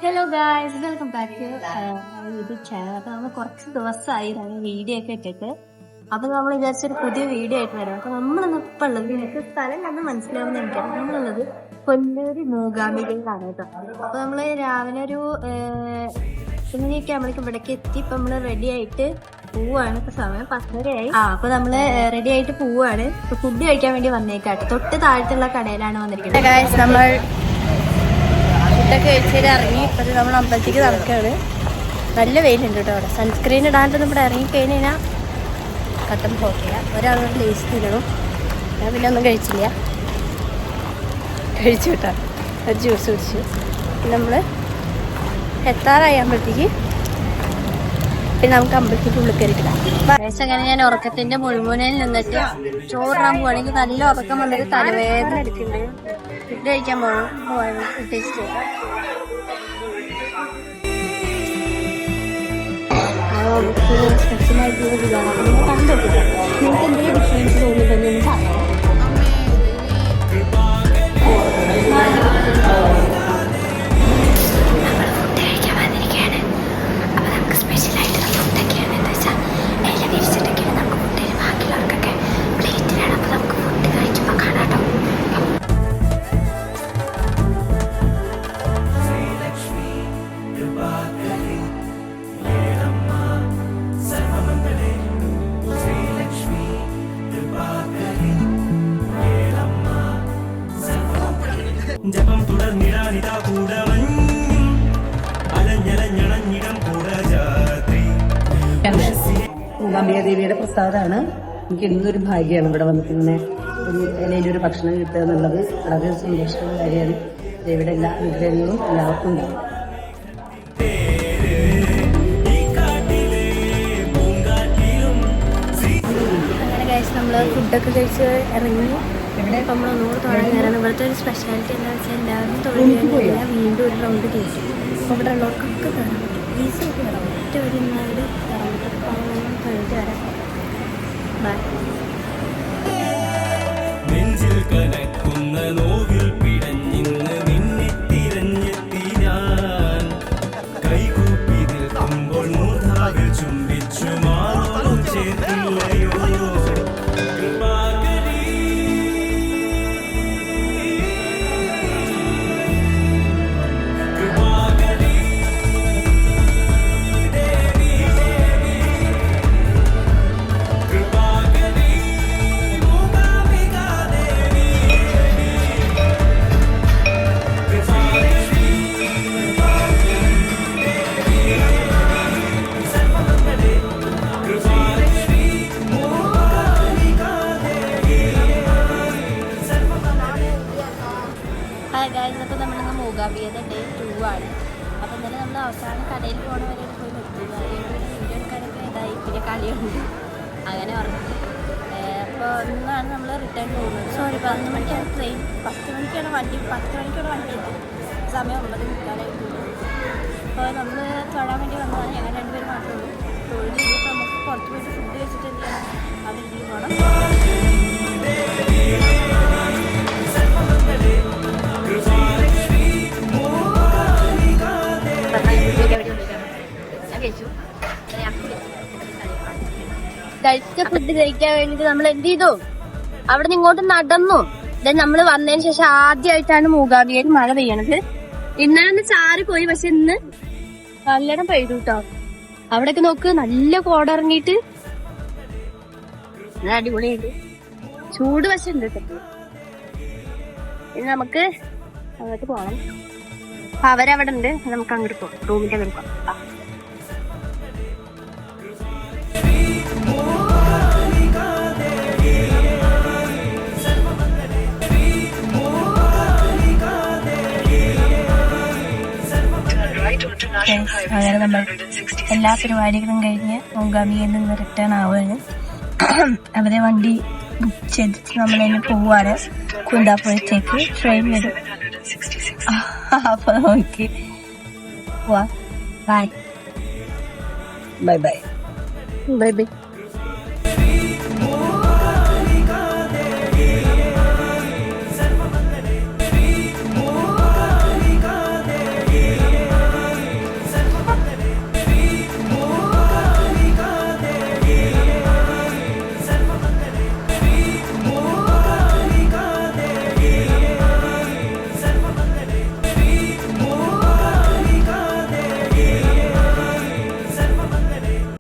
Hello guys, welcome back to YouTube channel. അപ്പൊ നമ്മൾ കുറച്ച് ദിവസമായി വീഡിയോ ഒക്കെ ഇട്ടിട്ട്. അപ്പൊ നമ്മൾ വിചാരിച്ചൊരു പുതിയ വീഡിയോ ആയിട്ട് വരാം. അപ്പൊ നമ്മളിന്ന് ഇപ്പൊ ഉള്ളത്, നിങ്ങൾക്ക് സ്ഥലം കണ്ട് മനസ്സിലാവുന്ന എനിക്കറിയാം, നമ്മളുള്ളത് കൊല്ലൂര് മൂകാംബികയിലാണ് കേട്ടോ. അപ്പൊ നമ്മള് രാവിലെ ഒരു 8 ആകുമ്പോഴേക്കും ഇവിടേക്ക് എത്തി. ഇപ്പൊ നമ്മള് റെഡി ആയിട്ട് പോവാണ്. ഇപ്പൊ സമയം 10:30 അപ്പൊ നമ്മള് റെഡി ആയിട്ട് പോവാണ്. ഇപ്പൊ ഫുഡ് കഴിക്കാൻ വേണ്ടി വന്നേക്കാട്ടെ. തൊട്ട് താഴത്തുള്ള കടയിലാണ് വന്നിരിക്കുന്നത്. നമ്മൾ ഫുഡൊക്കെ കഴിച്ചിട്ട് ഇറങ്ങി. ഇപ്പം നമ്മൾ അമ്പലത്തേക്ക് നടക്കുകയാണ്. നല്ല വെയിലുണ്ട് കേട്ടോ അവിടെ. സൺസ്ക്രീൻ ഇടാണ്ട് ഇവിടെ ഇറങ്ങിക്കഴിഞ്ഞാൽ കട്ടൻ പോക്കില്ല. ഒരാളോട് ലേസ് തിന്നണം. ഞാൻ പിന്നെ ഒന്നും കഴിച്ചില്ല, കഴിച്ചു കേട്ടോ. ഒരു ജ്യൂസ് കുടിച്ചു. പിന്നെ നമ്മൾ എത്താറായി അമ്പലത്തേക്ക്. പിന്നെ നമുക്ക് അമ്പലത്തേക്ക് ഉള്ളിൽ കയറിയിട്ടില്ല. അങ്ങനെ ഞാൻ ഉറക്കത്തിന്റെ മുഴുമുനയിൽ നിന്നിട്ട് ചോറിടാൻ പോവാണെങ്കിൽ നല്ല ഉറക്കം വന്നിട്ട് തലവേദന എടുക്കുന്നുണ്ട്. ഫുഡ് കഴിക്കാൻ പോകണം ഉദ്ദേശിച്ചു. സ്പെഷ്യലായിട്ടുള്ള ഇതാണ്. അപ്പം നിങ്ങൾ കണ്ടുപിടിക്കുക. നിങ്ങൾക്ക് എന്തെങ്കിലും ഡിഫറൻസ് തോന്നിയിട്ടുണ്ടെന്ന് പറയാം. ജപം തുടർന്നിടാനിതാ കൂടമഞ്ഞും അലഞ്ഞലഞ്ഞണഞ്ഞിടം കൂടജാത്രി. മൂകാംബിക ദേവിയുടെ പ്രസാദമാണ്. എനിക്ക് ഇന്നൊരു ഭാഗ്യമാണ് ഇവിടെ വന്നിട്ട് ഇങ്ങനെ ഇലയിലൊരു ഭക്ഷണം കിട്ടുക എന്നുള്ളത്. വളരെ സന്തോഷമുള്ള കാര്യമാണ്. ദേവിയുടെ എല്ലാ അനുഗ്രഹങ്ങളും എല്ലാവർക്കും ഉണ്ടാവും. അങ്ങനെ നമ്മൾ ഫുഡൊക്കെ കഴിച്ച് ഇറങ്ങി. ഇപ്പം നമ്മൾ ഒന്നുകൂടെ തൊഴാൻ കയറാണ്. ഇവിടുത്തെ ഒരു സ്പെഷ്യാലിറ്റി എന്താ വെച്ചാൽ എല്ലാവരും തൊഴിൽ വീണ്ടും ഒരു റൗണ്ട് കയറ്റും. അപ്പോൾ ഇവിടെ ഉള്ളവർക്കൊക്കെ കയറാൻ പറ്റും. ഈസി ആയിട്ട് കയറാം. ഒറ്റ ഒരു നാട് കയറാൻ പറ്റും. അപ്പോൾ തൊഴിൽ വരാം. ബൈ. നെഞ്ചിൽ കനക്കുന്ന നോവിൽ പിടഞ്ഞിന്ന് നിന്നെ തിരഞ്ഞെത്തി ഞാൻ. കൈകൂപ്പി നിൽക്കുമ്പോൾ മൂർധാവിൽ ചുംബിച്ചു മാറോളം ചേർത്തില്ലയോ. അപ്പോൾ നമ്മളിന്ന് മൂകാംബികയുടെ ഡേ 2 ആണ്. അപ്പോൾ ഇന്നലെ നമ്മൾ അവസാനം കടയിൽ പോകണ വരെ പോയി നിർത്തി. വീഡിയോ എടുക്കാനൊക്കെ ഇതായി. പിന്നെ കളിയുണ്ട്, അങ്ങനെ പറഞ്ഞു. അപ്പോൾ ഇന്നാണ് നമ്മൾ റിട്ടേൺ പോകുന്നത്. സോറി, 11 മണിക്കാണ് ട്രെയിൻ. 10 മണിക്കാണ് വണ്ടി. 10 മണിക്കാണ് വണ്ടി എത്തും. സമയം 9:30 അപ്പോൾ നമ്മൾ തൊഴാൻ വേണ്ടി വന്നതാണ്. ഞങ്ങൾ 2 പേര് മാത്രമേ ഉള്ളൂ. തൊഴിൽ ചെയ്തിട്ട് നമുക്ക് പുറത്ത് പോയിട്ട് ഫുഡ് കഴിച്ചിട്ട് എന്ത് ചെയ്യണം, ആ രീതിയിൽ പോകണം. കഴിച്ച ഫുഡ് കഴിക്കാൻ വേണ്ടിട്ട് നമ്മൾ എന്ത് ചെയ്തു, അവിടെ നിന്ന് ഇങ്ങോട്ട് നടന്നു. നമ്മൾ വന്നതിന് ശേഷം ആദ്യമായിട്ടാണ് മൂകാംബികയിൽ മഴ പെയ്യണത്. ഇന്നലെ ചാറി പോയി, പക്ഷെ ഇന്ന് നല്ലോണം പെയ്തു കേട്ടോ. അവിടെയൊക്കെ നോക്ക്, നല്ല കോട ഇറങ്ങിയിട്ട് അടിപൊളിയുണ്ട്. ചൂട് പക്ഷെ ഉണ്ട് കേട്ടോ. ഇനി നമുക്ക് അങ്ങോട്ട് പോകണം. അപ്പൊ അവരവിടെ ഉണ്ട്. നമുക്ക് അങ്ങോട്ട് പോകാം, റൂമിന്റെ അങ്ങോട്ട് പോകാം. അങ്ങനെ നമ്മൾ എല്ലാ പരിപാടികളും കഴിഞ്ഞ് മൂകാംബികയിൽ നിന്ന് റിട്ടേൺ ആവുകയാണ്. അവരെ വണ്ടി ബുക്ക് ചെയ്തിട്ട് നമ്മളതിന് പോവാണ് കുന്താപ്പുഴത്തേക്ക്. ട്രെയിൻ വരും. അപ്പൊ നോക്കി പോവാ. Bye bye bye bye.